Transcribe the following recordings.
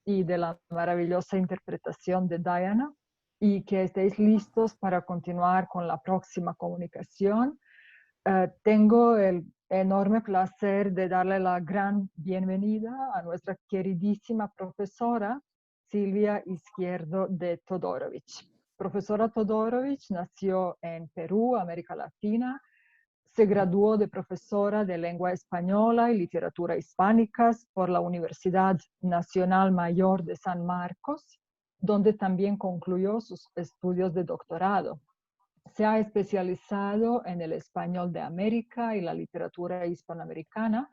y de la maravillosa interpretación de Diana, y que estéis listos para continuar con la próxima comunicación. Tengo el enorme placer de darle la gran bienvenida a nuestra queridísima profesora Silvia Izquierdo de Todorovic. Profesora Todorovic nació en Perú, América Latina. Se graduó de profesora de lengua española y literatura hispánicas por la Universidad Nacional Mayor de San Marcos, donde también concluyó sus estudios de doctorado. Se ha especializado en el español de América y la literatura hispanoamericana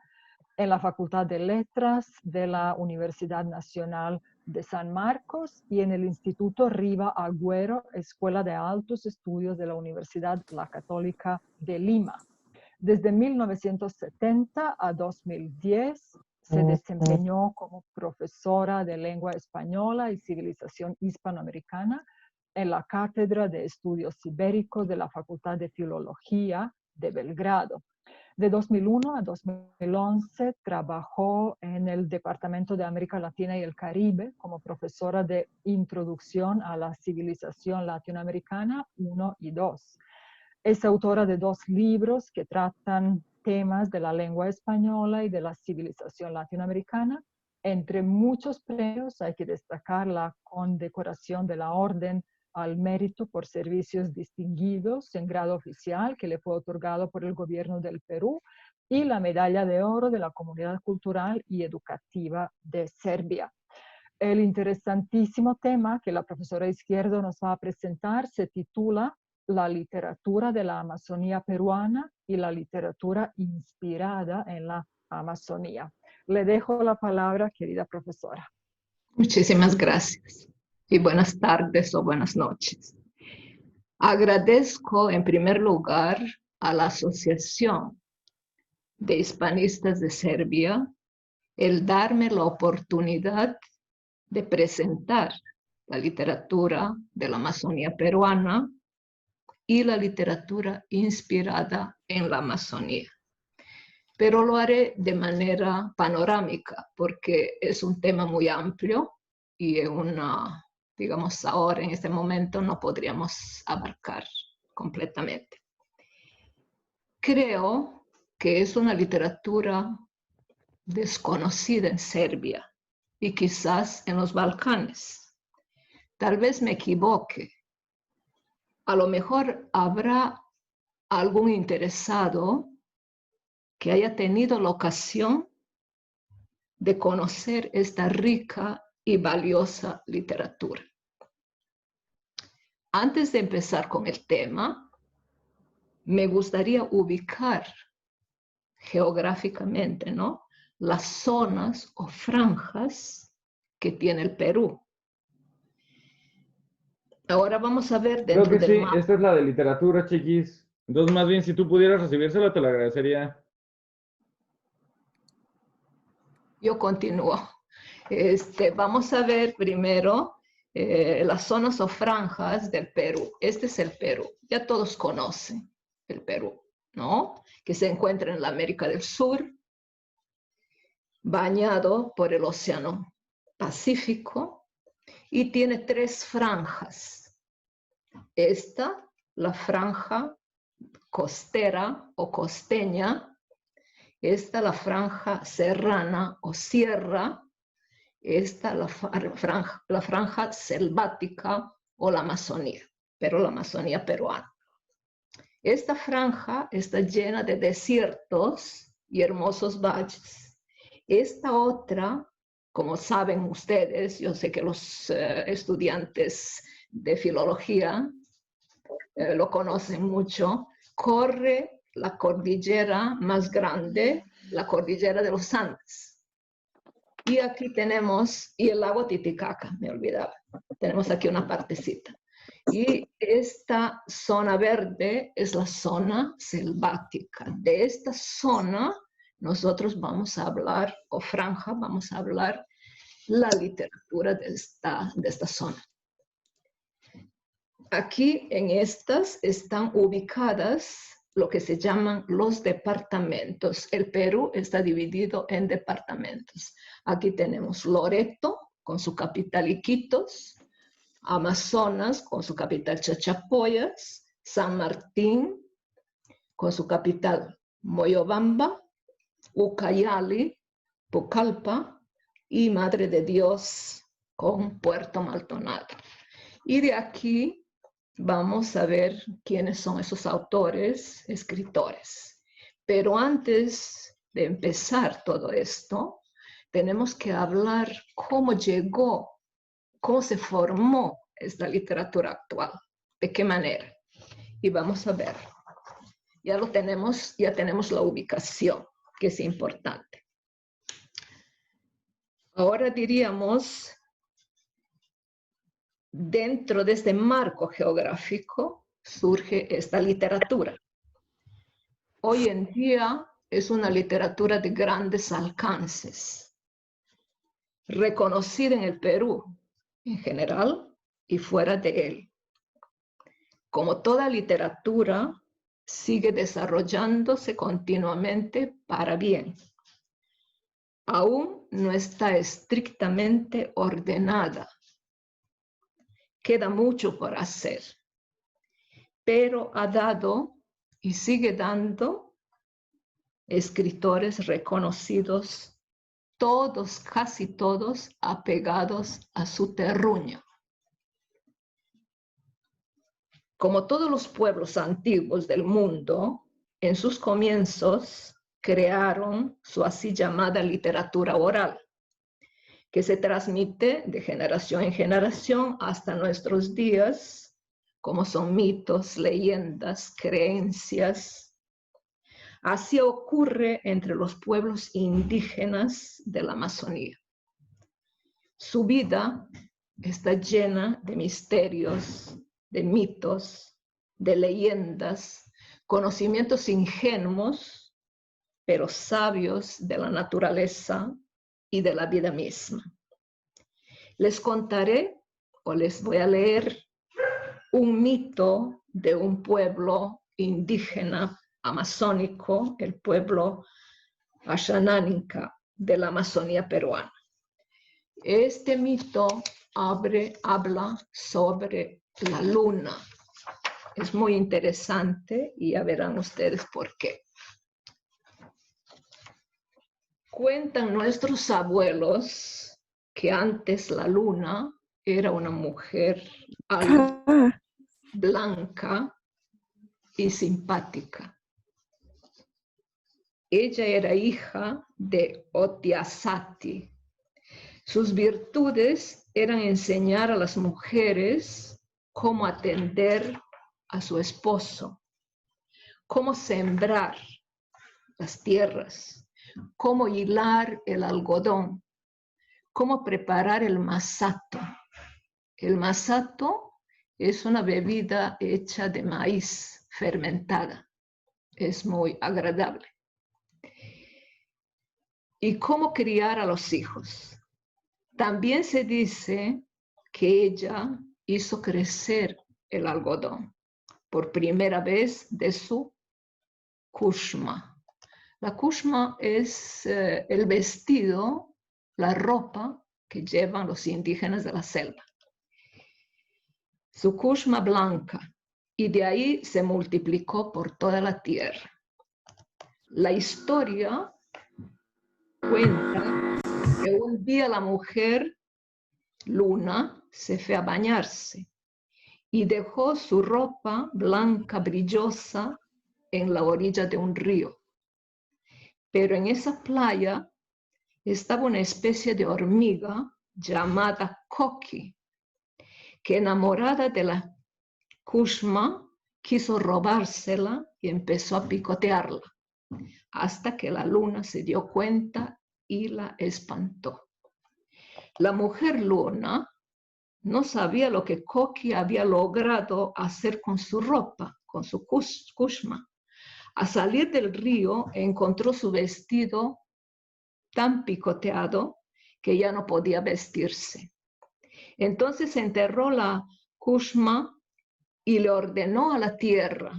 en la Facultad de Letras de la Universidad Nacional de San Marcos y en el Instituto Riva Agüero, Escuela de Altos Estudios de la Universidad La Católica de Lima. Desde 1970 a 2010 se desempeñó como profesora de lengua española y civilización hispanoamericana en la Cátedra de Estudios Ibéricos de la Facultad de Filología de Belgrado. De 2001 a 2011 trabajó en el Departamento de América Latina y el Caribe como profesora de Introducción a la Civilización Latinoamericana 1 y 2. Es autora de 2 libros que tratan temas de la lengua española y de la civilización latinoamericana. Entre muchos premios hay que destacar la condecoración de la Orden al Mérito por Servicios Distinguidos en grado oficial que le fue otorgado por el gobierno del Perú y la Medalla de Oro de la Comunidad Cultural y Educativa de Serbia. El interesantísimo tema que la profesora Izquierdo nos va a presentar se titula La literatura de la Amazonía peruana y la literatura inspirada en la Amazonía. Le dejo la palabra, querida profesora. Muchísimas gracias y buenas tardes o buenas noches. Agradezco en primer lugar a la Asociación de Hispanistas de Serbia el darme la oportunidad de presentar la literatura de la Amazonía peruana y la literatura inspirada en la Amazonía. Pero lo haré de manera panorámica porque es un tema muy amplio y digamos, ahora en este momento no podríamos abarcar completamente. Creo que es una literatura desconocida en Serbia y quizás en los Balcanes. Tal vez me equivoque. A lo mejor habrá algún interesado que haya tenido la ocasión de conocer esta rica y valiosa literatura. Antes de empezar con el tema, me gustaría ubicar geográficamente, ¿no?, las zonas o franjas que tiene el Perú. Ahora vamos a ver dentro Creo que del sí, mapa. esta es la de literatura, chiquis. Entonces, más bien, si tú pudieras recibírsela, te lo agradecería. Yo continúo. Vamos a ver primero las zonas o franjas del Perú. Este es el Perú. Ya todos conocen el Perú, ¿no? Que se encuentra en la América del Sur, bañado por el Océano Pacífico y tiene 3 franjas. Esta, la franja costera o costeña. Esta, la franja serrana o sierra. Esta, la franja selvática o la Amazonía, pero la Amazonía peruana. Esta franja está llena de desiertos y hermosos valles. Esta otra, como saben ustedes, yo sé que los estudiantes de filología lo conocen mucho, corre la cordillera más grande, la cordillera de los Andes. Y aquí tenemos, y el lago Titicaca, me olvidaba, tenemos aquí una partecita. Y esta zona verde es la zona selvática. De esta zona nosotros vamos a hablar, o franja, vamos a hablar la literatura de esta zona. Aquí en estas están ubicadas lo que se llaman los departamentos. El Perú está dividido en departamentos. Aquí tenemos Loreto, con su capital Iquitos, Amazonas con su capital Chachapoyas, San Martín con su capital Moyobamba, Ucayali, Pucallpa y Madre de Dios con Puerto Maldonado. Y de aquí vamos a ver quiénes son esos autores, escritores. Pero antes de empezar todo esto, tenemos que hablar cómo llegó, cómo se formó esta literatura actual, de qué manera. Y vamos a ver. Ya tenemos la ubicación, que es importante. Ahora diríamos, dentro de este marco geográfico surge esta literatura. Hoy en día es una literatura de grandes alcances, reconocida en el Perú en general y fuera de él. Como toda literatura, sigue desarrollándose continuamente para bien. Aún no está estrictamente ordenada. Queda mucho por hacer, pero ha dado y sigue dando escritores reconocidos, todos, casi todos, apegados a su terruño. Como todos los pueblos antiguos del mundo, en sus comienzos crearon su así llamada literatura oral, que se transmite de generación en generación hasta nuestros días, como son mitos, leyendas, creencias. Así ocurre entre los pueblos indígenas de la Amazonía. Su vida está llena de misterios, de mitos, de leyendas, conocimientos ingenuos, pero sabios de la naturaleza y de la vida misma. Les contaré o les voy a leer un mito de un pueblo indígena amazónico, el pueblo Ashanáninka de la Amazonía peruana. Este mito habla sobre la luna. Es muy interesante y ya verán ustedes por qué. Cuentan nuestros abuelos que antes la luna era una mujer alta, blanca y simpática. Ella era hija de Otiasati. Sus virtudes eran enseñar a las mujeres cómo atender a su esposo, cómo sembrar las tierras, cómo hilar el algodón, cómo preparar el masato. El masato es una bebida hecha de maíz fermentada. Es muy agradable. Y cómo criar a los hijos. También se dice que ella hizo crecer el algodón por primera vez de su kushma. La kushma es el vestido, la ropa que llevan los indígenas de la selva. Su kushma blanca, y de ahí se multiplicó por toda la tierra. La historia cuenta que un día la mujer Luna se fue a bañarse y dejó su ropa blanca brillosa en la orilla de un río. Pero en esa playa estaba una especie de hormiga llamada Coqui, que enamorada de la kushma quiso robársela y empezó a picotearla, hasta que la luna se dio cuenta y la espantó. La mujer luna no sabía lo que Coqui había logrado hacer con su ropa, con su kushma. Al salir del río encontró su vestido tan picoteado que ya no podía vestirse. Entonces enterró la kushma y le ordenó a la tierra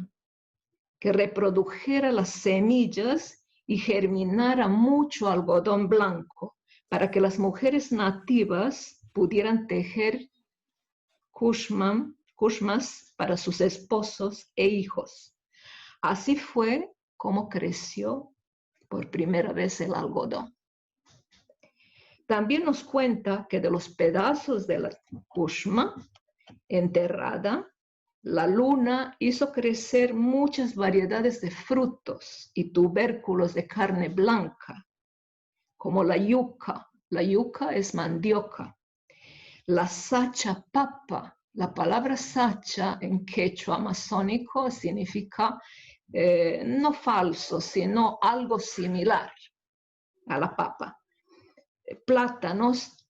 que reprodujera las semillas y germinara mucho algodón blanco para que las mujeres nativas pudieran tejer kushmas para sus esposos e hijos. Así fue como creció por primera vez el algodón. También nos cuenta que de los pedazos de la kushma enterrada, la luna hizo crecer muchas variedades de frutos y tubérculos de carne blanca, como la yuca. La yuca es mandioca. La sacha papa. La palabra sacha en quechua amazónico significa no falso, sino algo similar a la papa. Plátanos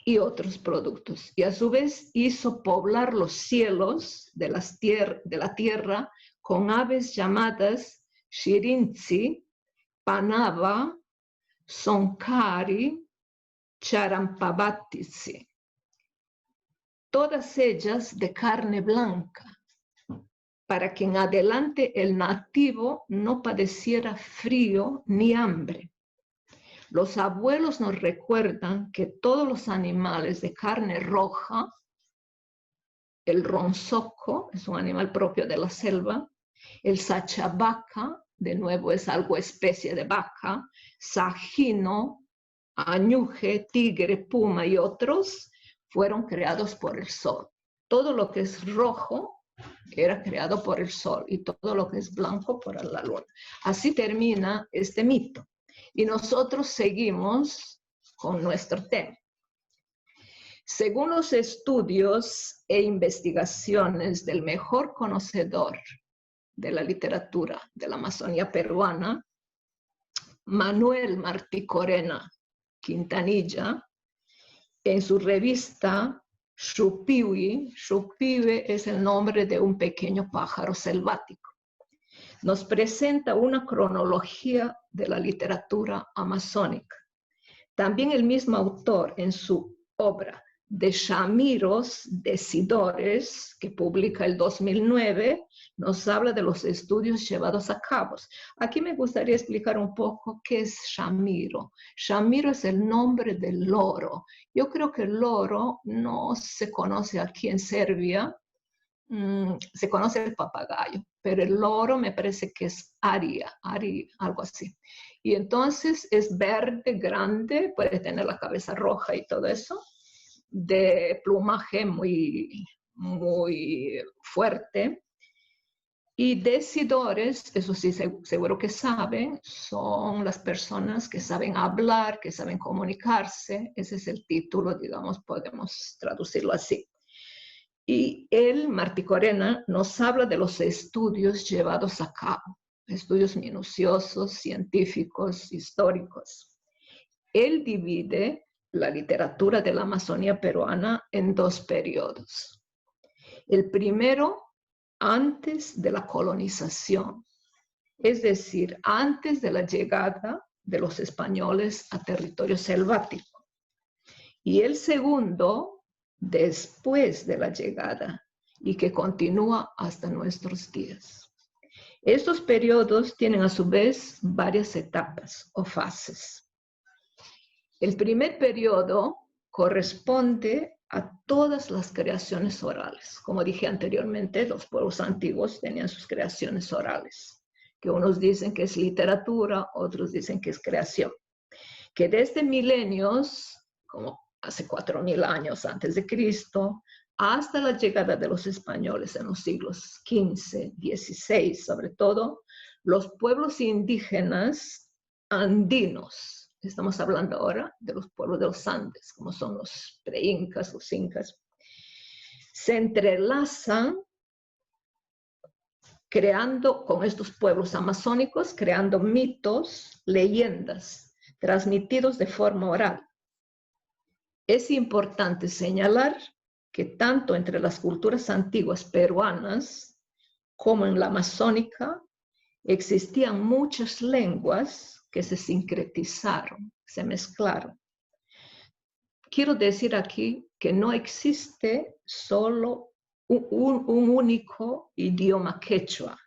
y otros productos. Y a su vez hizo poblar los cielos de la tierra con aves llamadas Shirinzi, Panaba, Soncari, Charampabatisi. Todas ellas de carne blanca, para que en adelante el nativo no padeciera frío ni hambre. Los abuelos nos recuerdan que todos los animales de carne roja, el ronzoco es un animal propio de la selva, el sachabaca, de nuevo es algo especie de vaca, sajino, añuje, tigre, puma y otros fueron creados por el sol. Todo lo que es rojo era creado por el sol y todo lo que es blanco por la luna. Así termina este mito. Y nosotros seguimos con nuestro tema. Según los estudios e investigaciones del mejor conocedor de la literatura de la Amazonía peruana, Manuel Martí Corena Quintanilla, en su revista Xupiwi, Xupiwi es el nombre de un pequeño pájaro selvático, nos presenta una cronología de la literatura amazónica. También el mismo autor en su obra de Shamiros Decidores, que publica el 2009, nos habla de los estudios llevados a cabo. Aquí me gustaría explicar un poco qué es Shamiro. Shamiro es el nombre del loro. Yo creo que el loro no se conoce aquí en Serbia, se conoce el papagayo, pero el loro me parece que es Ari, algo así. Y entonces es verde, grande, puede tener la cabeza roja y todo eso, de plumaje muy, muy fuerte. Y decidores, eso sí, seguro que saben, son las personas que saben hablar, que saben comunicarse. Ese es el título, digamos, podemos traducirlo así. Y él, Martí Corena, nos habla de los estudios llevados a cabo, estudios minuciosos, científicos, históricos. Él divide la literatura de la Amazonía peruana en dos periodos. El primero, antes de la colonización, es decir, antes de la llegada de los españoles a territorio selvático. Y el segundo, después de la llegada y que continúa hasta nuestros días. Estos periodos tienen a su vez varias etapas o fases. El primer periodo corresponde a todas las creaciones orales. Como dije anteriormente, los pueblos antiguos tenían sus creaciones orales, que unos dicen que es literatura, otros dicen que es creación. Que desde milenios, como hace 4.000 años antes de Cristo, hasta la llegada de los españoles en los siglos XV, XVI, sobre todo, los pueblos indígenas andinos, estamos hablando ahora de los pueblos de los Andes, como son los preincas, los incas, se entrelazan creando con estos pueblos amazónicos, creando mitos, leyendas, transmitidos de forma oral. Es importante señalar que tanto entre las culturas antiguas peruanas como en la amazónica existían muchas lenguas que se sincretizaron, se mezclaron. Quiero decir aquí que no existe solo un único idioma quechua,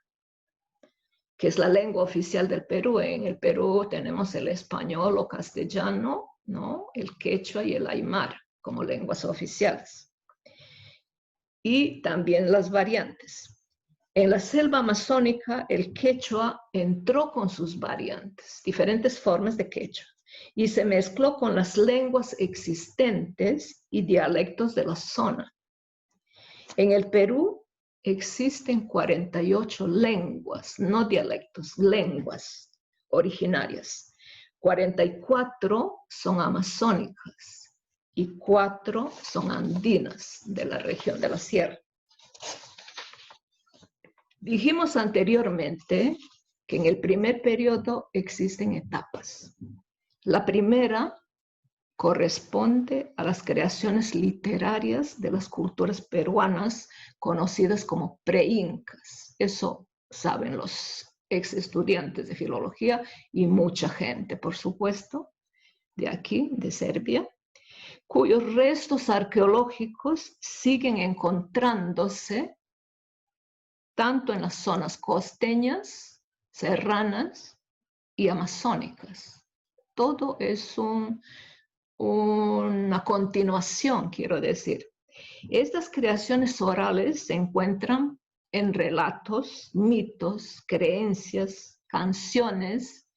que es la lengua oficial del Perú. En el Perú tenemos el español o castellano, ¿no? El quechua y el aymara como lenguas oficiales. Y también las variantes. En la selva amazónica, el quechua entró con sus variantes, diferentes formas de quechua, y se mezcló con las lenguas existentes y dialectos de la zona. En el Perú existen 48 lenguas, no dialectos, lenguas originarias. 44 son amazónicas y 4 son andinas de la región de la sierra. Dijimos anteriormente que en el primer periodo existen etapas. La primera corresponde a las creaciones literarias de las culturas peruanas conocidas como pre-incas. Eso saben los ex estudiantes de filología y mucha gente, por supuesto, de aquí, de Serbia, cuyos restos arqueológicos siguen encontrándose tanto en las zonas costeñas, serranas y amazónicas. Todo es una continuación, quiero decir. Estas creaciones orales se encuentran en relatos, mitos, creencias, canciones,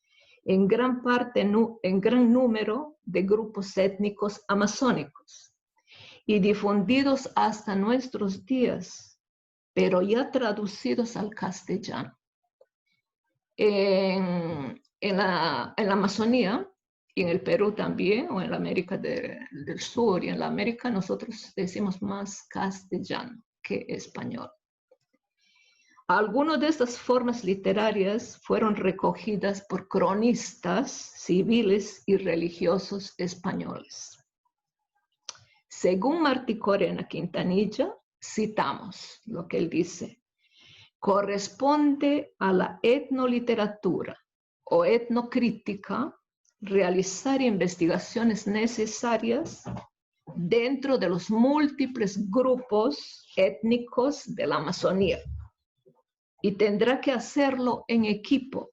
en gran número de grupos étnicos amazónicos y difundidos hasta nuestros días, pero ya traducidos al castellano. En la Amazonía y en el Perú también, o en la América del Sur y en la América, nosotros decimos más castellano que español. Algunas de estas formas literarias fueron recogidas por cronistas civiles y religiosos españoles. Según Martí Corena Quintanilla, citamos lo que él dice: corresponde a la etnoliteratura o etnocrítica realizar investigaciones necesarias dentro de los múltiples grupos étnicos de la Amazonía, y tendrá que hacerlo en equipo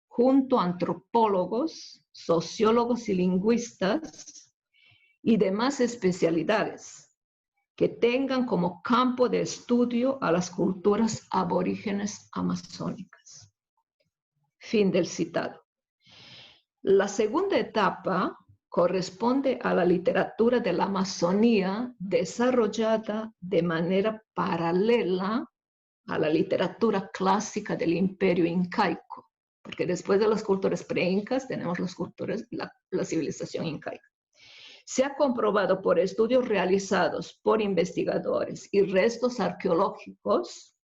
junto a antropólogos, sociólogos y lingüistas y demás especialidades que tengan como campo de estudio a las culturas aborígenes amazónicas. Fin del citado. La segunda etapa corresponde a la literatura de la Amazonía desarrollada de manera paralela a la literatura clásica del imperio incaico, porque después de las culturas pre-incas tenemos las culturas, la civilización incaica. Se ha comprobado por estudios realizados por investigadores y restos arqueológicos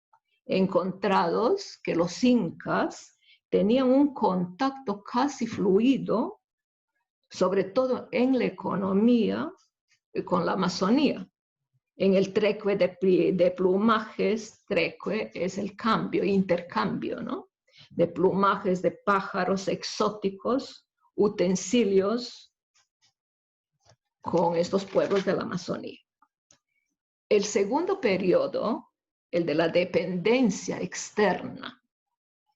encontrados que los incas tenían un contacto casi fluido, sobre todo en la economía, con la Amazonía. En el trecue de plumajes, trecue es el cambio, intercambio, ¿no? De plumajes de pájaros exóticos, utensilios, con estos pueblos de la Amazonía. El segundo periodo, el de la dependencia externa,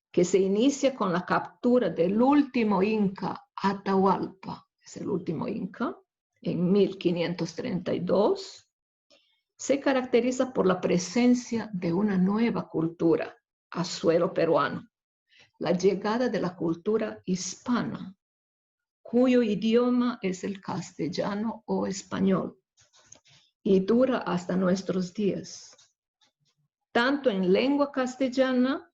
que se inicia con la captura del último inca, Atahualpa, es el último inca, en 1532, se caracteriza por la presencia de una nueva cultura a suelo peruano, la llegada de la cultura hispana, cuyo idioma es el castellano o español, y dura hasta nuestros días, tanto en lengua castellana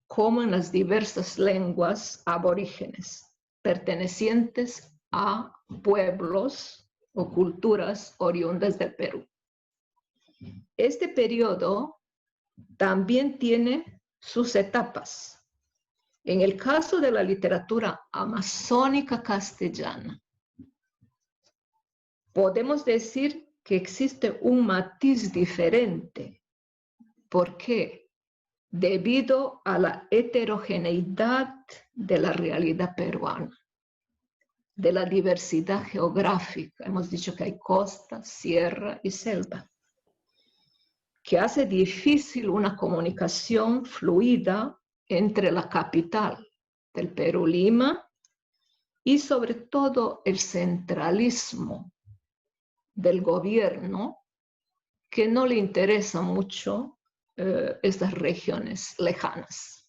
como en las diversas lenguas aborígenes, pertenecientes a pueblos o culturas oriundas del Perú. Este periodo también tiene sus etapas. En el caso de la literatura amazónica castellana, podemos decir que existe un matiz diferente. ¿Por qué? Debido a la heterogeneidad de la realidad peruana, de la diversidad geográfica. Hemos dicho que hay costa, sierra y selva, que hace difícil una comunicación fluida entre la capital del Perú, Lima, y sobre todo el centralismo del gobierno, que no le interesa mucho estas regiones lejanas.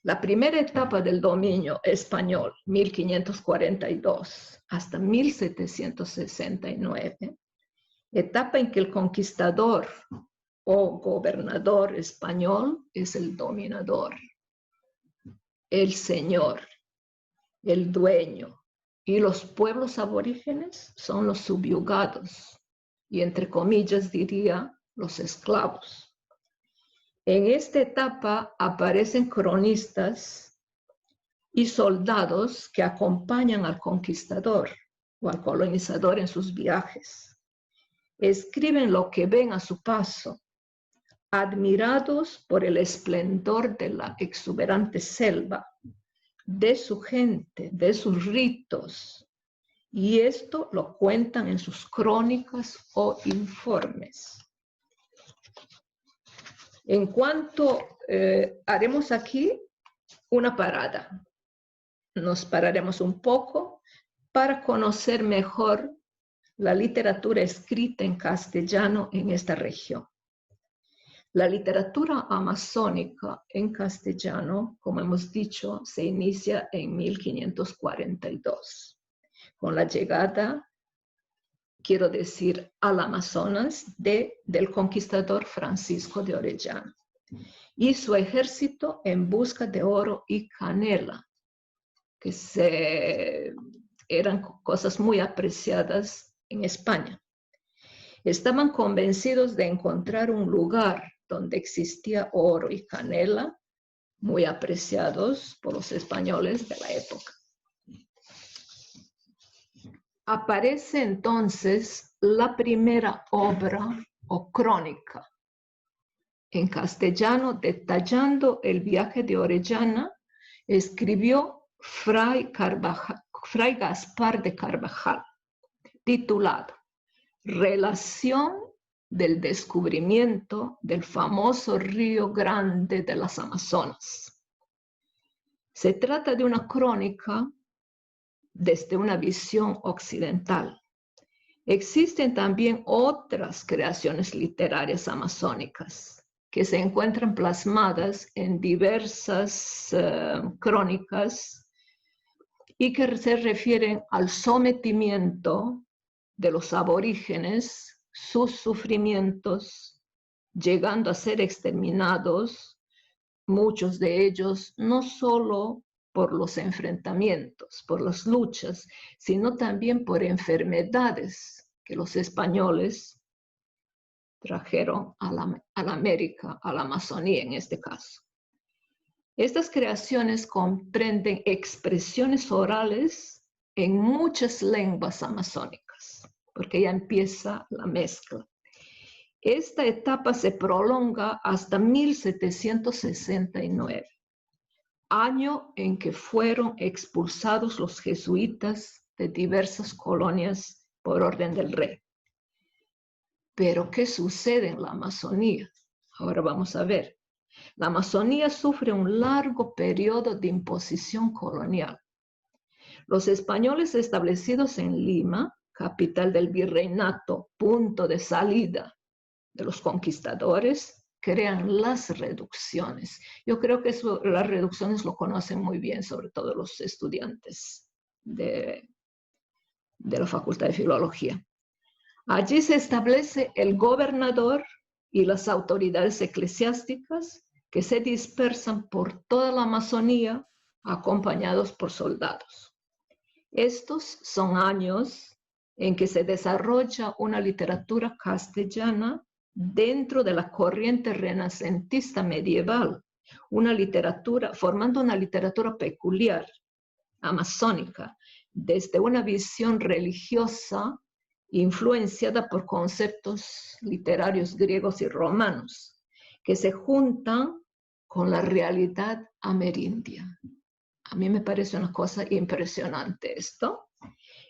La primera etapa del dominio español, 1542 hasta 1769, etapa en que el conquistador o gobernador español es el dominador, el señor, el dueño, y los pueblos aborígenes son los subyugados, y entre comillas diría los esclavos. En esta etapa aparecen cronistas y soldados que acompañan al conquistador o al colonizador en sus viajes. Escriben lo que ven a su paso, admirados por el esplendor de la exuberante selva, de su gente, de sus ritos, y esto lo cuentan en sus crónicas o informes. En cuanto haremos aquí una parada, nos pararemos un poco para conocer mejor la literatura escrita en castellano en esta región. La literatura amazónica en castellano, como hemos dicho, se inicia en 1542, con la llegada, quiero decir, al Amazonas del conquistador Francisco de Orellana y su ejército en busca de oro y canela, que eran cosas muy apreciadas en España. Estaban convencidos de encontrar un lugar donde existía oro y canela, muy apreciados por los españoles de la época. Aparece entonces la primera obra o crónica en castellano detallando el viaje de Orellana. Escribió Fray Gaspar de Carvajal, titulado Relación del descubrimiento del famoso Río Grande de las Amazonas. Se trata de una crónica desde una visión occidental. Existen también otras creaciones literarias amazónicas que se encuentran plasmadas en diversas crónicas y que se refieren al sometimiento de los aborígenes, sus sufrimientos, llegando a ser exterminados, muchos de ellos no solo por los enfrentamientos, por las luchas, sino también por enfermedades que los españoles trajeron a la América, a la Amazonía en este caso. Estas creaciones comprenden expresiones orales en muchas lenguas amazónicas, porque ya empieza la mezcla. Esta etapa se prolonga hasta 1769, año en que fueron expulsados los jesuitas de diversas colonias por orden del rey. Pero, ¿qué sucede en la Amazonía? Ahora vamos a ver. La Amazonía sufre un largo periodo de imposición colonial. Los españoles establecidos en Lima, capital del virreinato, punto de salida de los conquistadores, crean las reducciones. Yo creo que las reducciones lo conocen muy bien, sobre todo los estudiantes de la Facultad de Filología. Allí se establece el gobernador y las autoridades eclesiásticas que se dispersan por toda la Amazonía acompañados por soldados. Estos son años en que se desarrolla una literatura castellana dentro de la corriente renacentista medieval, formando una literatura peculiar, amazónica, desde una visión religiosa influenciada por conceptos literarios griegos y romanos, que se juntan con la realidad amerindia. A mí me parece una cosa impresionante esto.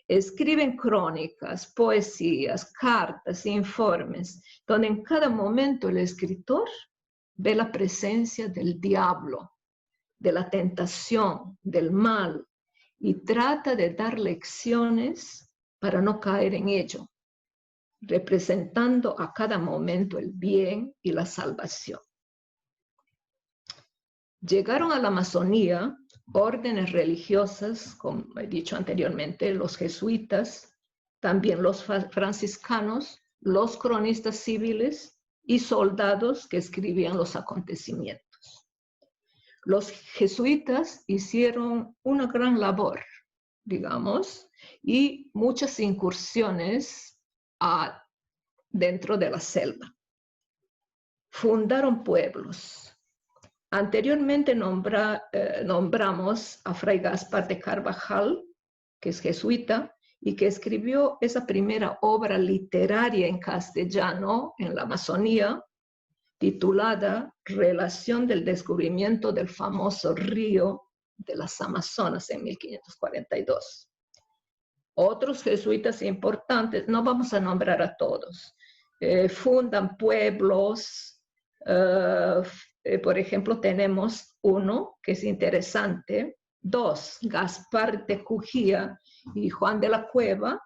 Escriben crónicas, poesías, cartas, informes, donde en cada momento el escritor ve la presencia del diablo, de la tentación, del mal, y trata de dar lecciones para no caer en ello, representando a cada momento el bien y la salvación. Llegaron a la Amazonía órdenes religiosas, como he dicho anteriormente, los jesuitas, también los franciscanos, los cronistas civiles y soldados que escribían los acontecimientos. Los jesuitas hicieron una gran labor, digamos, y muchas incursiones dentro de la selva. Fundaron pueblos. Anteriormente nombramos a Fray Gaspar de Carvajal, que es jesuita, y que escribió esa primera obra literaria en castellano en la Amazonía, titulada Relación del descubrimiento del famoso río de las Amazonas en 1542. Otros jesuitas importantes, no vamos a nombrar a todos, fundan pueblos. Por ejemplo, tenemos uno que es interesante, dos, Gaspar de Cujía y Juan de la Cueva,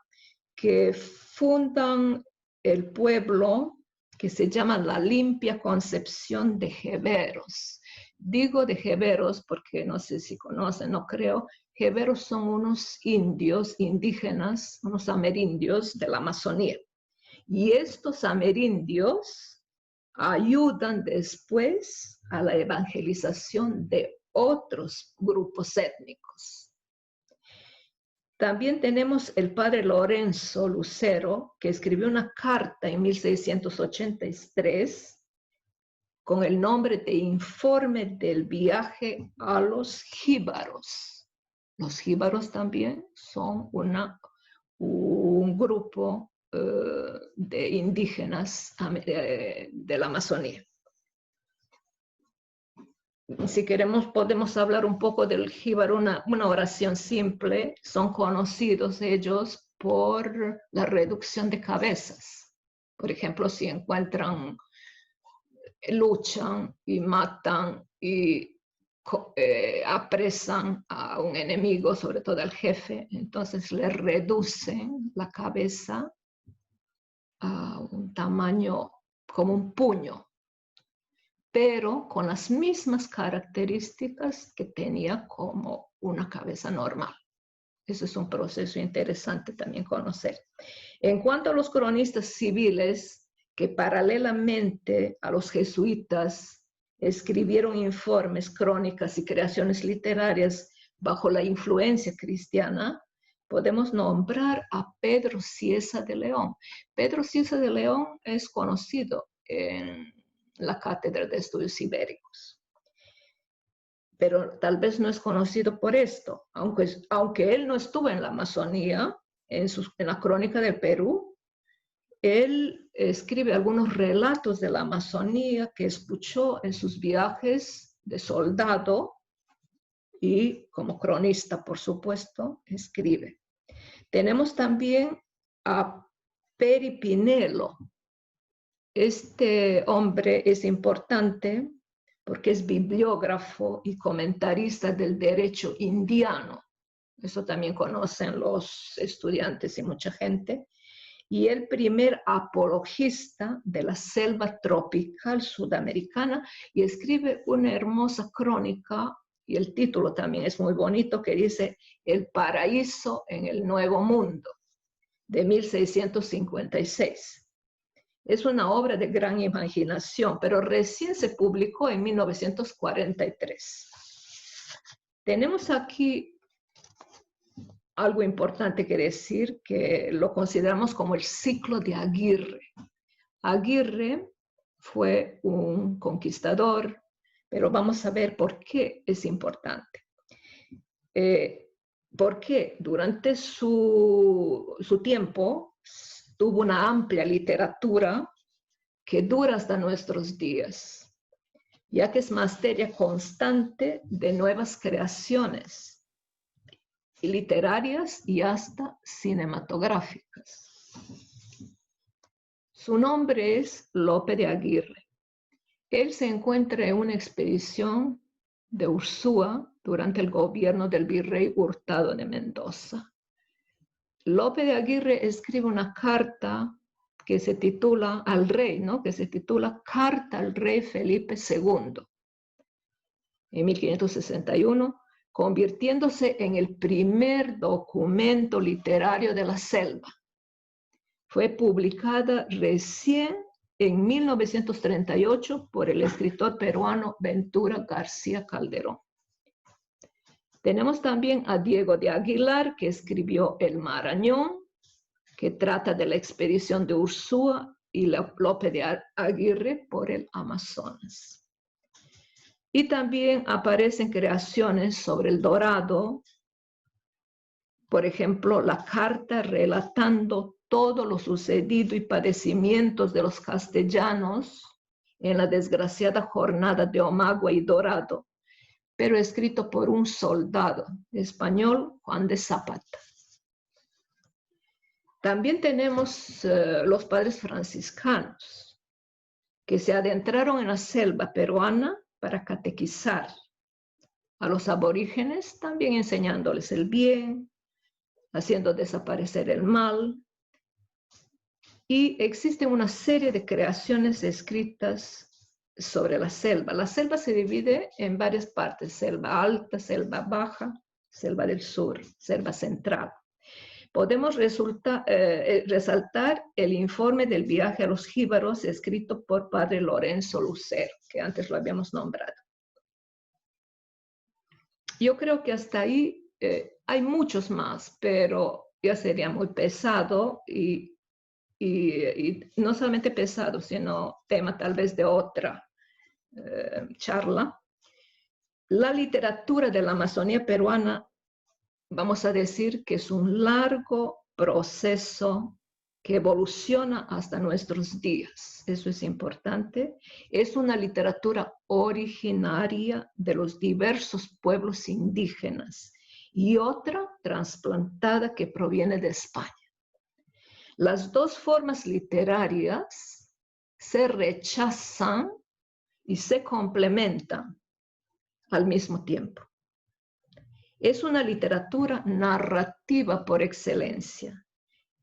que fundan el pueblo que se llama La Limpia Concepción de Jeveros. Digo de Jeveros porque no sé si conocen, no creo. Jeveros son unos indios indígenas, unos amerindios de la Amazonía. Y estos amerindios ayudan después a la evangelización de otros grupos étnicos. También tenemos el padre Lorenzo Lucero, que escribió una carta en 1683 con el nombre de Informe del viaje a los jíbaros. Los jíbaros también son un grupo de indígenas de la Amazonía. Si queremos, podemos hablar un poco del jíbaro, una oración simple. Son conocidos ellos por la reducción de cabezas. Por ejemplo, si encuentran, luchan y matan y apresan a un enemigo, sobre todo al jefe, entonces le reducen la cabeza a un tamaño como un puño, pero con las mismas características que tenía como una cabeza normal. Eso es un proceso interesante también conocer. En cuanto a los cronistas civiles, que paralelamente a los jesuitas escribieron informes, crónicas y creaciones literarias bajo la influencia cristiana, podemos nombrar a Pedro Cieza de León. Pedro Cieza de León es conocido en la Cátedra de Estudios Ibéricos, pero tal vez no es conocido por esto, aunque él no estuvo en la Amazonía, en la Crónica del Perú, él escribe algunos relatos de la Amazonía que escuchó en sus viajes de soldado y como cronista, por supuesto, escribe. Tenemos también a Peri Pinelo. Este hombre es importante porque es bibliógrafo y comentarista del derecho indiano. Eso también conocen los estudiantes y mucha gente. Y el primer apologista de la selva tropical sudamericana, y escribe una hermosa crónica, y el título también es muy bonito, que dice El paraíso en el Nuevo Mundo, de 1656. Es una obra de gran imaginación, pero recién se publicó en 1943. Tenemos aquí algo importante que decir, que lo consideramos como el ciclo de Aguirre. Aguirre fue un conquistador, pero vamos a ver por qué es importante. Porque durante su tiempo tuvo una amplia literatura que dura hasta nuestros días, ya que es materia constante de nuevas creaciones literarias y hasta cinematográficas. Su nombre es Lope de Aguirre. Él se encuentra en una expedición de Ursúa durante el gobierno del virrey Hurtado de Mendoza. Lope de Aguirre escribe una carta que se titula al rey, ¿no? Que se titula Carta al rey Felipe II, en 1561, convirtiéndose en el primer documento literario de la selva. Fue publicada recién en 1938 por el escritor peruano Ventura García Calderón. Tenemos también a Diego de Aguilar, que escribió El Marañón, que trata de la expedición de Ursúa y Lope de Aguirre por el Amazonas. Y también aparecen creaciones sobre el Dorado, por ejemplo, la carta relatando todo lo sucedido y padecimientos de los castellanos en la desgraciada jornada de Omagua y Dorado, pero escrito por un soldado español, Juan de Zapata. También tenemos los padres franciscanos, que se adentraron en la selva peruana para catequizar a los aborígenes, también enseñándoles el bien, haciendo desaparecer el mal. Y existe una serie de creaciones escritas sobre la selva. La selva se divide en varias partes: selva alta, selva baja, selva del sur, selva central. Podemos resaltar el informe del viaje a los jíbaros escrito por padre Lorenzo Lucero, que antes lo habíamos nombrado. Yo creo que hasta ahí hay muchos más, pero ya sería muy pesado y no solamente pesado, sino tema tal vez de otra charla. La literatura de la Amazonía peruana, vamos a decir que es un largo proceso que evoluciona hasta nuestros días. Eso es importante. Es una literatura originaria de los diversos pueblos indígenas y otra trasplantada que proviene de España. Las dos formas literarias se rechazan y se complementan al mismo tiempo. Es una literatura narrativa por excelencia.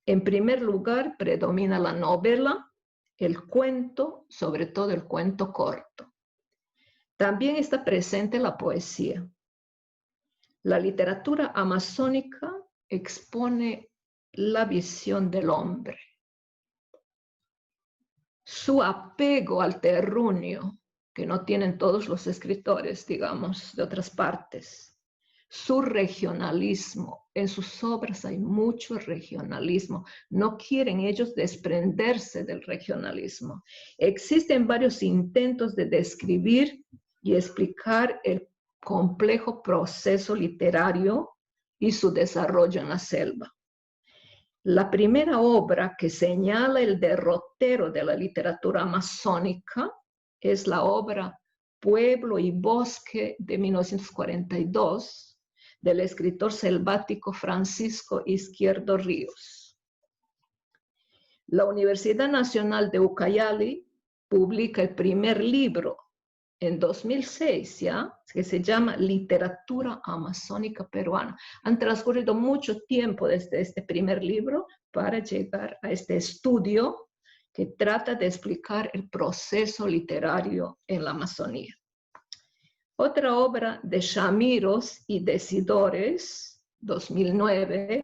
En primer lugar, predomina la novela, el cuento, sobre todo el cuento corto. También está presente la poesía. La literatura amazónica expone la visión del hombre, su apego al terruño, que no tienen todos los escritores, digamos, de otras partes, su regionalismo. En sus obras hay mucho regionalismo. No quieren ellos desprenderse del regionalismo. Existen varios intentos de describir y explicar el complejo proceso literario y su desarrollo en la selva. La primera obra que señala el derrotero de la literatura amazónica es la obra Pueblo y Bosque de 1942 del escritor selvático Francisco Izquierdo Ríos. La Universidad Nacional de Ucayali publica el primer libro en 2006, ¿ya? Que se llama Literatura Amazónica Peruana. Han transcurrido mucho tiempo desde este primer libro para llegar a este estudio que trata de explicar el proceso literario en la Amazonía. Otra obra de Chamiros y Decidores, 2009,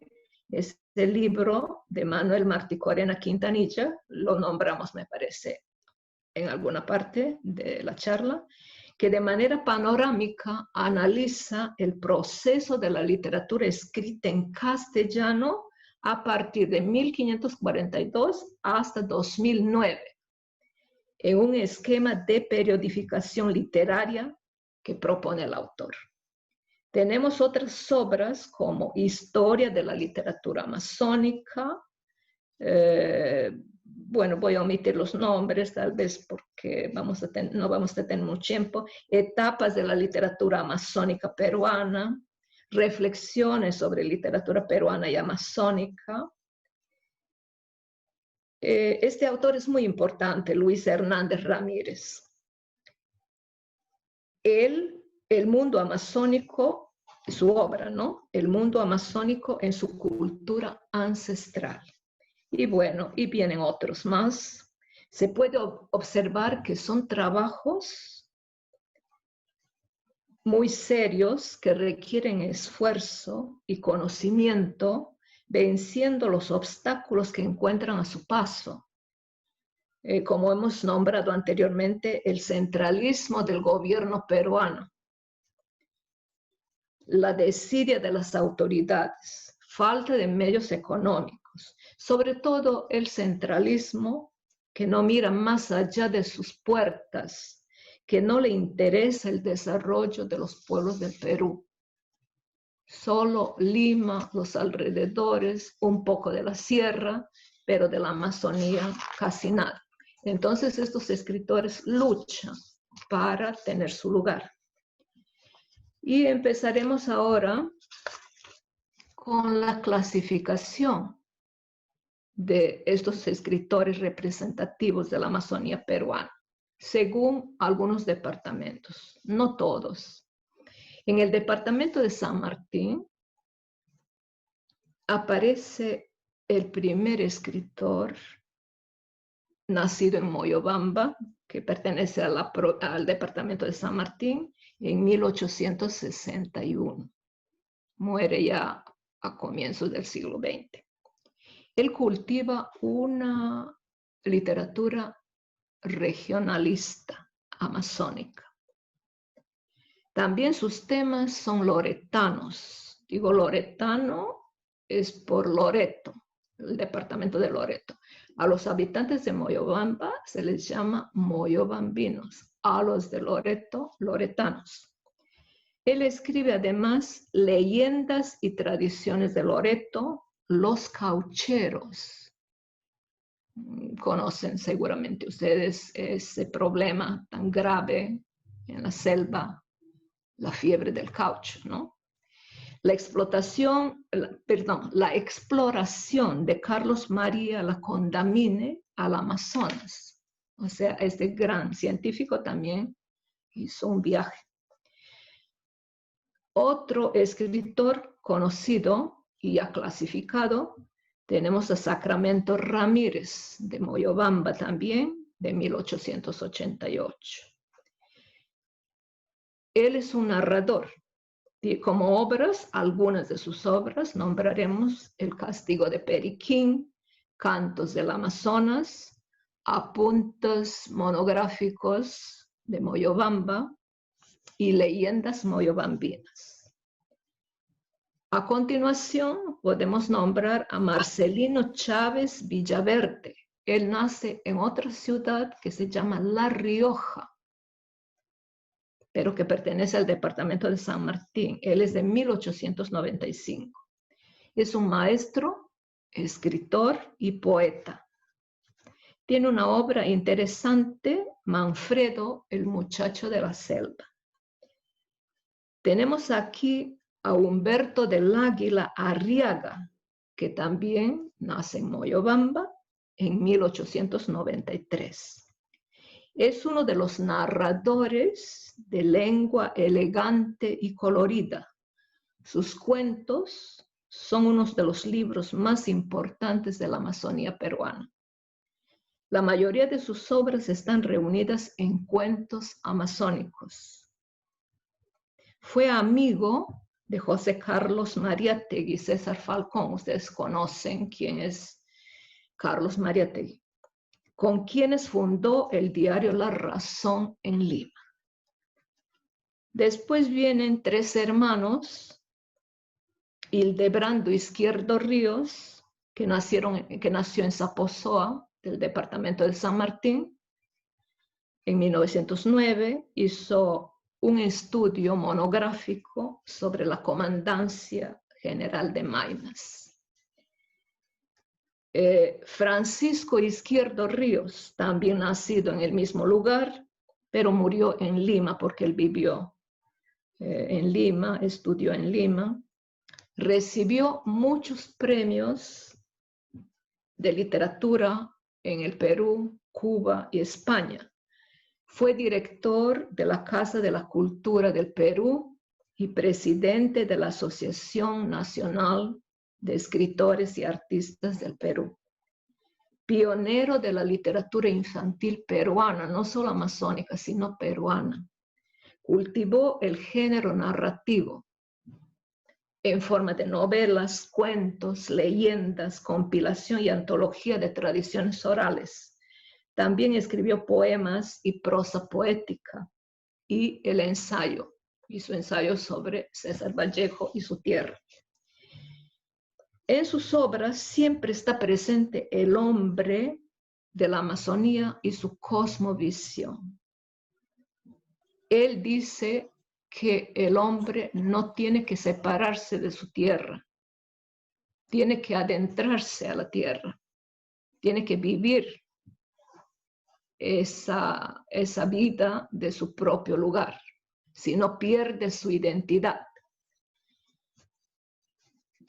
es el libro de Manuel Martí Corena Quintanilla, lo nombramos, me parece, en alguna parte de la charla, que de manera panorámica analiza el proceso de la literatura escrita en castellano a partir de 1542 hasta 2009, en un esquema de periodificación literaria que propone el autor. Tenemos otras obras como Historia de la literatura amazónica. Bueno, voy a omitir los nombres tal vez porque no vamos a tener mucho tiempo. Etapas de la literatura amazónica peruana, reflexiones sobre literatura peruana y amazónica. Este autor es muy importante, Luis Hernández Ramírez. Él el mundo amazónico, su obra, ¿no? El mundo amazónico en su cultura ancestral. Y bueno, y vienen otros más. Se puede observar que son trabajos muy serios que requieren esfuerzo y conocimiento, venciendo los obstáculos que encuentran a su paso. Como hemos nombrado anteriormente, el centralismo del gobierno peruano, la desidia de las autoridades, falta de medios económicos, sobre todo el centralismo que no mira más allá de sus puertas, que no le interesa el desarrollo de los pueblos del Perú. Solo Lima, los alrededores, un poco de la sierra, pero de la Amazonía casi nada. Entonces estos escritores luchan para tener su lugar. Y empezaremos ahora con la clasificación de estos escritores representativos de la Amazonía peruana, según algunos departamentos, no todos. En el departamento de San Martín aparece el primer escritor nacido en Moyobamba, que pertenece al departamento de San Martín, en 1861. Muere ya a comienzos del siglo XX. Él cultiva una literatura regionalista, amazónica. También sus temas son loretanos. Digo loretano es por Loreto, el departamento de Loreto. A los habitantes de Moyobamba se les llama moyobambinos, a los de Loreto, loretanos. Él escribe además leyendas y tradiciones de Loreto, los caucheros. Conocen seguramente ustedes ese problema tan grave en la selva, la fiebre del caucho, ¿no? La exploración de Carlos María la Condamine al Amazonas. O sea, este gran científico también hizo un viaje. Otro escritor conocido y ya clasificado, tenemos a Sacramento Ramírez, de Moyobamba también, de 1888. Él es un narrador. Y como obras, algunas de sus obras, nombraremos El castigo de Periquín, Cantos del Amazonas, Apuntes monográficos de Moyobamba y Leyendas moyobambinas. A continuación, podemos nombrar a Marcelino Chávez Villaverde. Él nace en otra ciudad que se llama La Rioja, pero que pertenece al departamento de San Martín. Él es de 1895. Es un maestro, escritor y poeta. Tiene una obra interesante, Manfredo, el muchacho de la selva. Tenemos aquí a Humberto del Águila Arriaga, que también nace en Moyobamba en 1893. Es uno de los narradores de lengua elegante y colorida. Sus cuentos son uno de los libros más importantes de la Amazonía peruana. La mayoría de sus obras están reunidas en cuentos amazónicos. Fue amigo de José Carlos Mariátegui y César Falcón. Ustedes conocen quién es Carlos Mariátegui, con quienes fundó el diario La Razón en Lima. Después vienen tres hermanos, Hildebrando Izquierdo Ríos, que nació en Zaposoa, del departamento de San Martín. En 1909 hizo un estudio monográfico sobre la Comandancia General de Maynas. Francisco Izquierdo Ríos, también nacido en el mismo lugar, pero murió en Lima porque él vivió en Lima, estudió en Lima. Recibió muchos premios de literatura en el Perú, Cuba y España. Fue director de la Casa de la Cultura del Perú y presidente de la Asociación Nacional de Escritores y Artistas del Perú. Pionero de la literatura infantil peruana, no solo amazónica, sino peruana. Cultivó el género narrativo en forma de novelas, cuentos, leyendas, compilación y antología de tradiciones orales. También escribió poemas y prosa poética y el ensayo, hizo ensayos sobre César Vallejo y su tierra. En sus obras siempre está presente el hombre de la Amazonía y su cosmovisión. Él dice que el hombre no tiene que separarse de su tierra, tiene que adentrarse a la tierra, tiene que vivir esa vida de su propio lugar, si no pierde su identidad.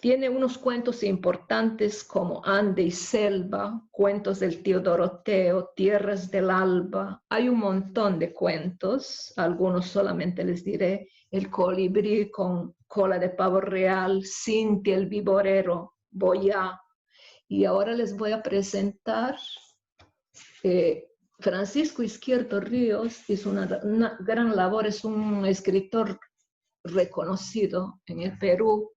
Tiene unos cuentos importantes como Ande y Selva, Cuentos del Tío Doroteo, Tierras del Alba. Hay un montón de cuentos, algunos solamente les diré. El colibrí con cola de pavo real, Cintia el viborero, Boyá. Y ahora les voy a presentar Francisco Izquierdo Ríos. Hizo una gran labor, es un escritor reconocido en el Perú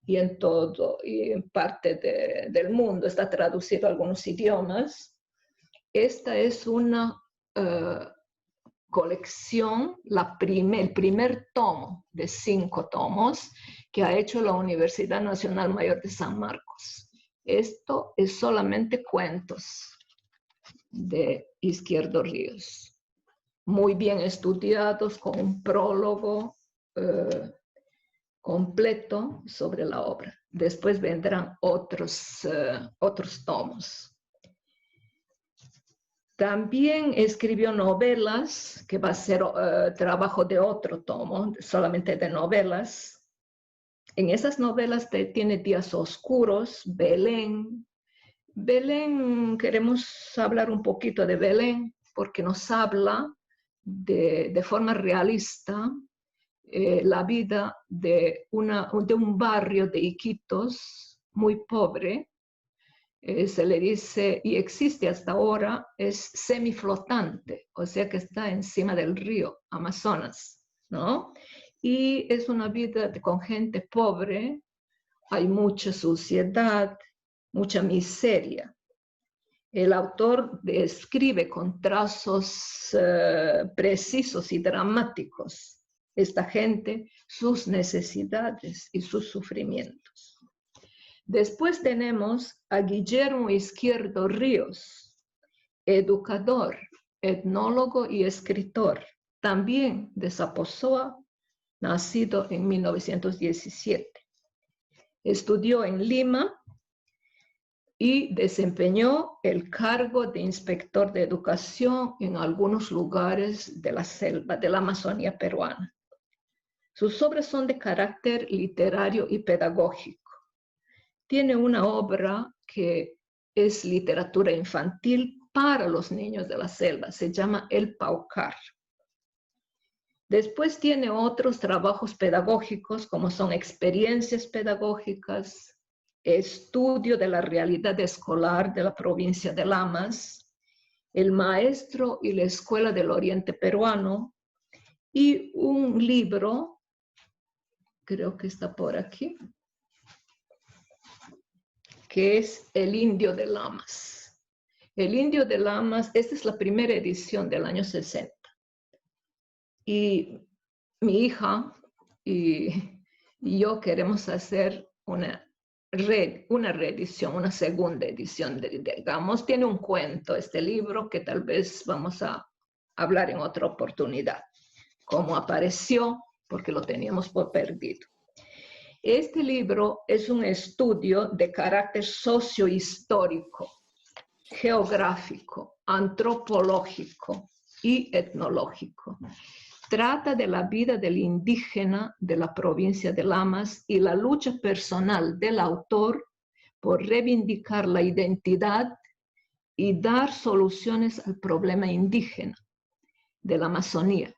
y en todo, y en parte del mundo, está traducido a algunos idiomas. Esta es una colección, el primer tomo de 5 tomos que ha hecho la Universidad Nacional Mayor de San Marcos. Esto es solamente cuentos de Izquierdo Ríos, muy bien estudiados, con un prólogo completo sobre la obra. Después vendrán otros tomos. También escribió novelas, que va a ser trabajo de otro tomo, solamente de novelas. En esas novelas tiene Días Oscuros, Belén. Belén, queremos hablar un poquito de Belén, porque nos habla de forma realista la vida de un barrio de Iquitos muy pobre. Se le dice, y existe hasta ahora, es semiflotante, o sea que está encima del río Amazonas, ¿no? Y es una vida con gente pobre, hay mucha suciedad, mucha miseria. El autor describe con trazos precisos y dramáticos esta gente, sus necesidades y sus sufrimientos. Después tenemos a Guillermo Izquierdo Ríos, educador, etnólogo y escritor, también de Zaposoa, nacido en 1917. Estudió en Lima y desempeñó el cargo de inspector de educación en algunos lugares de la selva, de la Amazonía peruana. Sus obras son de carácter literario y pedagógico. Tiene una obra que es literatura infantil para los niños de la selva, se llama El Paucar. Después tiene otros trabajos pedagógicos, como son experiencias pedagógicas, estudio de la realidad escolar de la provincia de Lamas, El Maestro y la Escuela del Oriente Peruano, y un libro, creo que está por aquí, que es El Indio de Lamas. El Indio de Lamas, esta es la primera edición del año 60. Y mi hija y yo queremos hacer una reedición, una segunda edición, digamos. Tiene un cuento este libro que tal vez vamos a hablar en otra oportunidad. Cómo apareció, porque lo teníamos por perdido. Este libro es un estudio de carácter sociohistórico, geográfico, antropológico y etnológico. Trata de la vida del indígena de la provincia de Lamas y la lucha personal del autor por reivindicar la identidad y dar soluciones al problema indígena. de la Amazonía.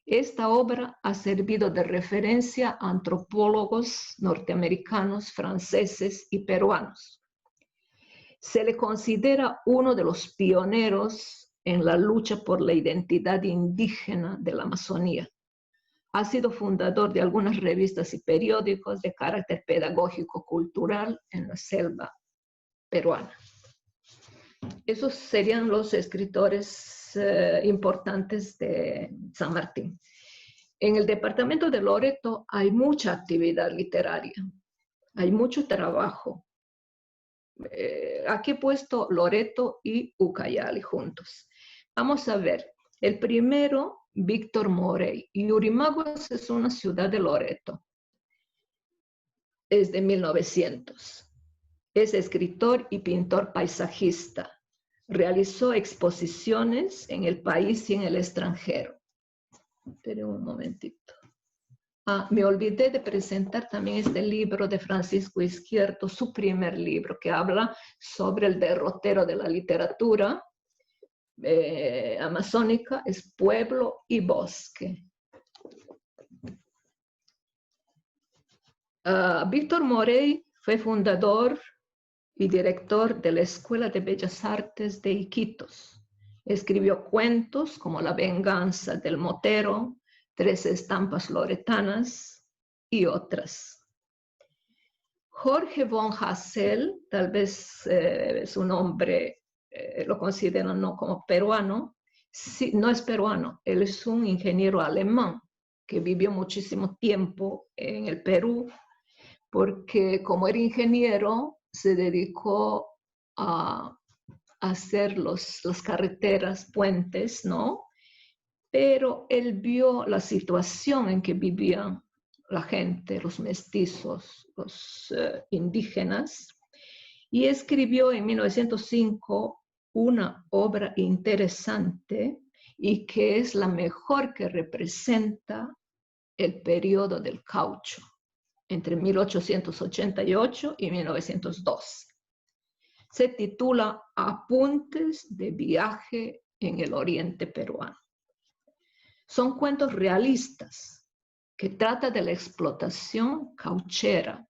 Esta obra ha servido de referencia a antropólogos norteamericanos, franceses y peruanos. Se le considera uno de los pioneros en la lucha por la identidad indígena de la Amazonía. Ha sido fundador de algunas revistas y periódicos de carácter pedagógico-cultural en la selva peruana. Esos serían los escritores importantes de San Martín. En el departamento de Loreto hay mucha actividad literaria, hay mucho trabajo. Aquí he puesto Loreto y Ucayali juntos. Vamos a ver. El primero, Víctor Morey. Yurimaguas es una ciudad de Loreto. Es de 1900. Es escritor y pintor paisajista. Realizó exposiciones en el país y en el extranjero. Esperen un momentito. Me olvidé de presentar también este libro de Francisco Izquierdo, su primer libro, que habla sobre el derrotero de la literatura amazónica, es Pueblo y Bosque. Víctor Morey fue fundador y director de la Escuela de Bellas Artes de Iquitos. Escribió cuentos como La venganza del motero, Tres estampas loretanas y otras. Jorge von Hassel, tal vez su nombre lo consideran no como peruano, sí, no es peruano, él es un ingeniero alemán que vivió muchísimo tiempo en el Perú, porque como era ingeniero, se dedicó a hacer las carreteras, puentes, ¿no? Pero él vio la situación en que vivían la gente, los mestizos, los indígenas, y escribió en 1905 una obra interesante y que es la mejor que representa el periodo del caucho, entre 1888 y 1902. Se titula Apuntes de viaje en el oriente peruano. Son cuentos realistas que tratan de la explotación cauchera.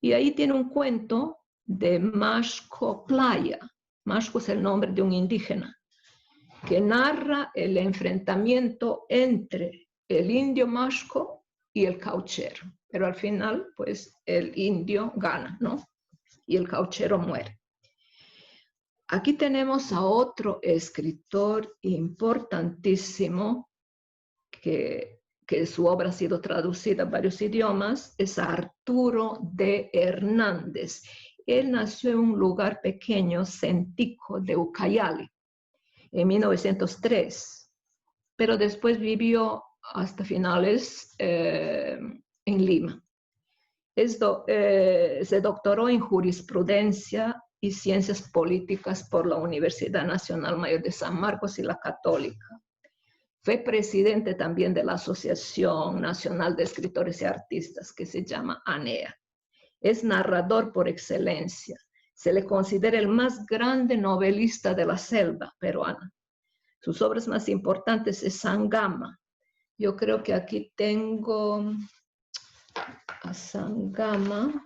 Y ahí tiene un cuento de Mashco Playa. Mashco es el nombre de un indígena, que narra el enfrentamiento entre el indio Mashco y el cauchero. Pero al final, pues, el indio gana, ¿no? Y el cauchero muere. Aquí tenemos a otro escritor importantísimo que su obra ha sido traducida a varios idiomas, es Arturo de Hernández. Él nació en un lugar pequeño, Centico, de Ucayali, en 1903, pero después vivió hasta finales en Lima. Se doctoró en jurisprudencia y ciencias políticas por la Universidad Nacional Mayor de San Marcos y la Católica. Fue presidente también de la Asociación Nacional de Escritores y Artistas, que se llama ANEA. Es narrador por excelencia. Se le considera el más grande novelista de la selva peruana. Sus obras más importantes es Sangama. Yo creo que aquí tengo a Sangama.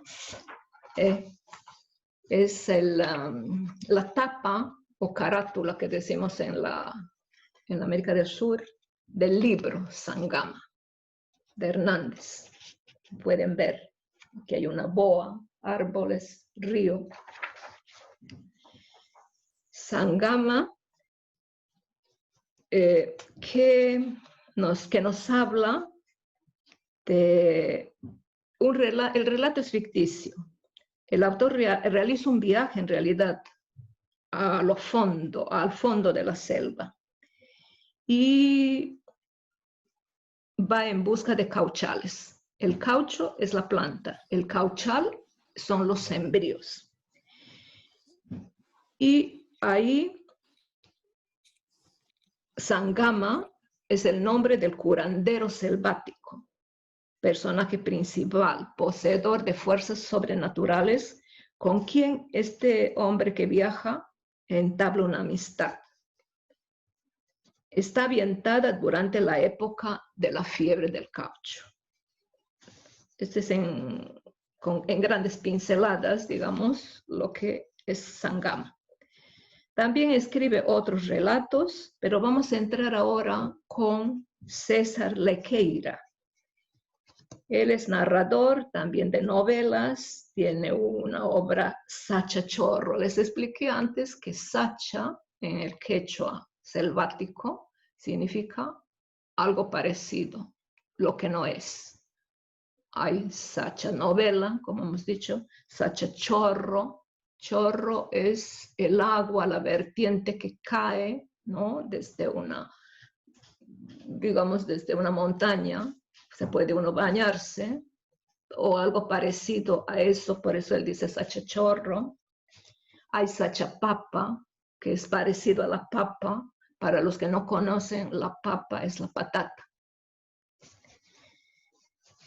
Es la tapa o carátula que decimos en América del Sur, del libro Sangama, de Hernández. Pueden ver que hay una boa, árboles, río. Sangama, que nos habla de el relato es ficticio. El autor realiza un viaje en realidad al fondo de la selva y va en busca de cauchales. El caucho es la planta, el cauchal son los embrios. Y ahí Sangama es el nombre del curandero selvático, personaje principal, poseedor de fuerzas sobrenaturales, con quien este hombre que viaja entabla una amistad. Está ambientada durante la época de la fiebre del caucho. Este es en grandes pinceladas, digamos, lo que es Sangama. También escribe otros relatos, pero vamos a entrar ahora con César Lequeira. Él es narrador también de novelas, tiene una obra Sacha Chorro. Les expliqué antes que Sacha en el quechua selvático significa algo parecido, lo que no es. Hay Sacha novela, como hemos dicho, Sacha Chorro. Chorro es el agua, la vertiente que cae, ¿no? Desde una, digamos, desde una montaña. Se puede uno bañarse o algo parecido a eso, por eso él dice Sacha Chorro. Hay Sacha Papa, que es parecido a la papa. Para los que no conocen, la papa es la patata.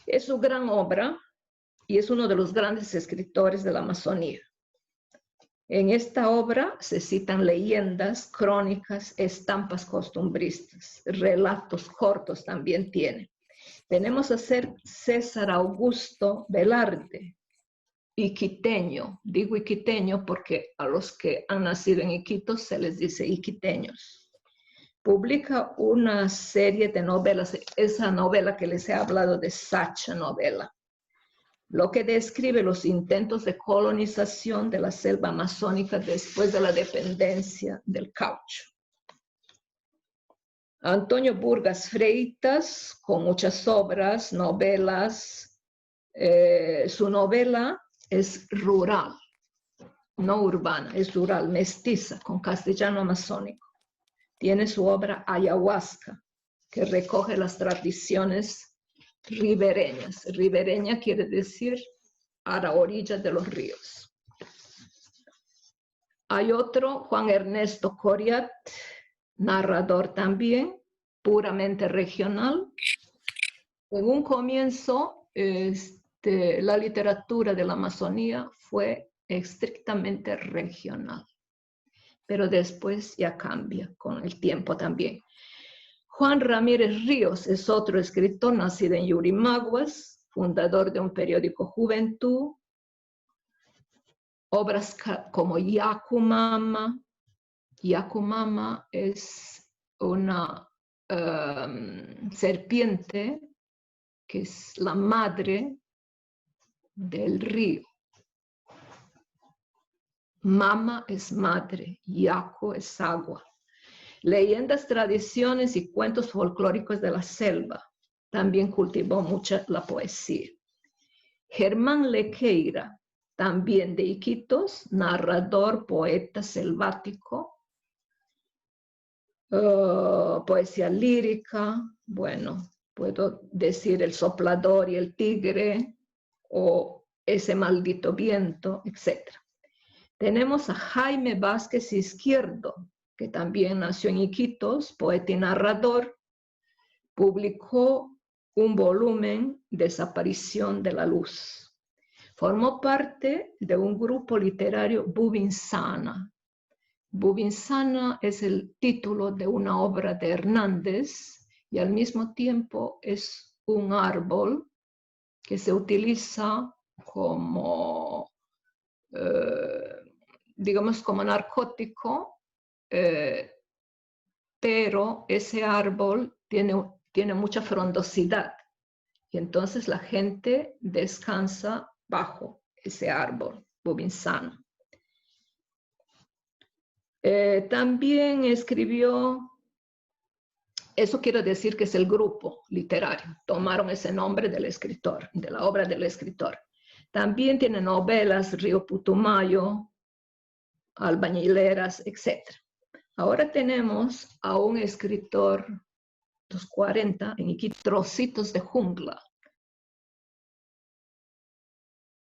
Es su gran obra y es uno de los grandes escritores de la Amazonía. En esta obra se citan leyendas, crónicas, estampas costumbristas, relatos cortos también tiene. Tenemos a César Augusto Velarde, iquiteño. Digo iquiteño porque a los que han nacido en Iquitos se les dice iquiteños. Publica una serie de novelas, esa novela que les he hablado de Sacha novela, lo que describe los intentos de colonización de la selva amazónica después de la dependencia del caucho. Antonio Burgas Freitas, con muchas obras, novelas. Su novela es rural, no urbana, es rural, mestiza, con castellano amazónico. Tiene su obra Ayahuasca, que recoge las tradiciones ribereñas. Ribereña quiere decir a la orilla de los ríos. Hay otro, Juan Ernesto Coriat, narrador también, puramente regional. En un comienzo, la literatura de la Amazonía fue estrictamente regional, pero después ya cambia con el tiempo también. Juan Ramírez Ríos es otro escritor nacido en Yurimaguas, fundador de un periódico Juventud. Obras como Yacumama. Yacumama es una serpiente que es la madre del río. Mama es madre, Yacu es agua. Leyendas, tradiciones y cuentos folclóricos de la selva. También cultivó mucho la poesía. Germán Lequeira, también de Iquitos, narrador, poeta selvático. Poesía lírica, bueno, puedo decir El soplador y el tigre, o Ese maldito viento, etc. Tenemos a Jaime Vázquez Izquierdo, que también nació en Iquitos, poeta y narrador. Publicó un volumen, Desaparición de la Luz. Formó parte de un grupo literario Bubinsana. Bubinsana es el título de una obra de Hernández y al mismo tiempo es un árbol que se utiliza como, digamos, como narcótico, pero ese árbol tiene mucha frondosidad y entonces la gente descansa bajo ese árbol, Bubinsana. También escribió, eso quiere decir que es el grupo literario, tomaron ese nombre del escritor, de la obra del escritor. También tiene novelas, Río Putumayo, Albañileras, etc. Ahora tenemos a un escritor, los 40, en Iquitos, Trocitos de Jungla.